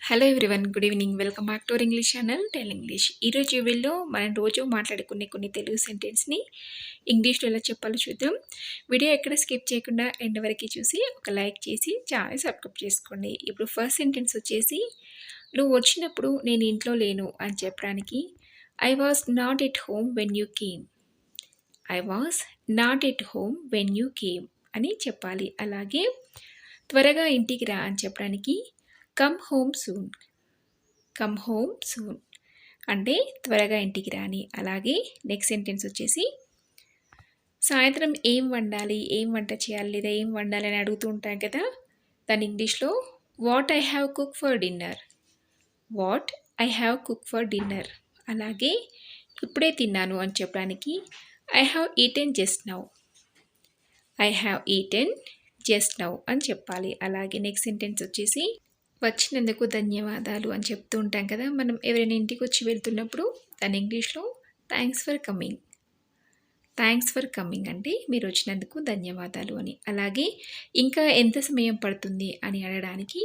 Hello everyone, good evening. Welcome back to our English channel tell English. ఈరోజు వీడియోలో మనం రోజు మాట్లాడుకునే కొన్ని తెలుగు సెంటెన్స్ని ఇంగ్లీష్లో ఎలా చెప్పాలో చూద్దాం. వీడియో ఎక్కడ స్కిప్ చేయకుండా ఎండ్ వరకు చూసి ఒక లైక్ చేసి ఛానల్ సబ్స్క్రైబ్ చేసుకోండి. ఇప్పుడు ఫస్ట్ సెంటెన్స్ వచ్చేసి, నువ్వు వచ్చినప్పుడు నేను ఇంట్లో లేను అని చెప్పడానికి I was not at home when you came. I was not at home when you came అని చెప్పాలి. అలాగే త్వరగా ఇంటికి రా అని చెప్పడానికి come home soon. Come home soon అంటే త్వరగా ఇంటికి రాని. అలాగే నెక్స్ట్ సెంటెన్స్ వచ్చేసి, సాయంత్రం ఏం వండాలి, ఏం వంట చేయాలి లేదా ఏం వండాలి అని అడుగుతూ ఉంటాం కదా, దాని ఇంగ్లీష్లో what I have cook for dinner. What I have cook for dinner. అలాగే ఇప్పుడే తిన్నాను అని చెప్పడానికి I have eaten just now. I have eaten just now అని చెప్పాలి. అలాగే నెక్స్ట్ సెంటెన్స్ వచ్చేసి, వచ్చినందుకు ధన్యవాదాలు అని చెప్తూ ఉంటాం కదా, మనం ఎవరైనా ఇంటికి వచ్చి వెళ్తున్నప్పుడు దాని ఇంగ్లీష్లో thanks for coming. Thanks for coming అంటే మీరు వచ్చినందుకు ధన్యవాదాలు అని. అలాగే ఇంకా ఎంత సమయం పడుతుంది అని అనడానికి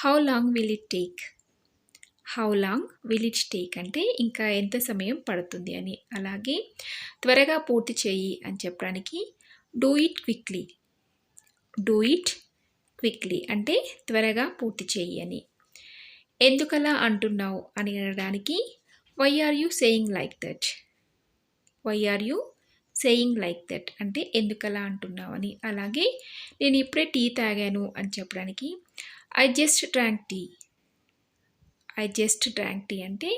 how long will it take. How long will it take అంటే ఇంకా ఎంత సమయం పడుతుంది అని. అలాగే త్వరగా పూర్తి చేయి అని చెప్పడానికి do it quickly. Do it quickly అంటే త్వరగా పూర్తి చేయి అని. ఎందుకలా అంటున్నావు అని అనడానికి why are you saying like that. Why are you saying like that అంటే ఎందుకలా అంటున్నావు అని. అలాగే నేను ఇప్పుడే టీ తాగాను అని చెప్పడానికి I just drank tea. I just drank tea అంటే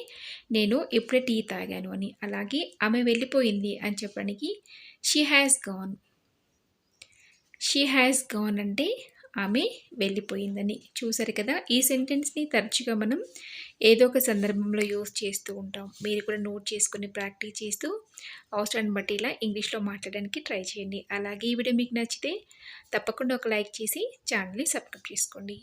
నేను ఇప్పుడే టీ తాగాను అని. అలాగే ఆమె వెళ్ళిపోయింది అని చెప్పడానికి she has gone. She has gone అంటే ఆమె వెళ్ళిపోయిందని. చూసారు కదా, ఈ సెంటెన్స్ని తరచుగా మనం ఏదో ఒక సందర్భంలో యూస్ చేస్తూ ఉంటాం. మీరు కూడా నోట్ చేసుకుని ప్రాక్టీస్ చేస్తూ అవసరాన్ని బట్టి ఇలా ఇంగ్లీష్లో మాట్లాడడానికి ట్రై చేయండి. అలాగే ఈ వీడియో మీకు నచ్చితే తప్పకుండా ఒక లైక్ చేసి ఛానల్ని సబ్స్క్రైబ్ చేసుకోండి.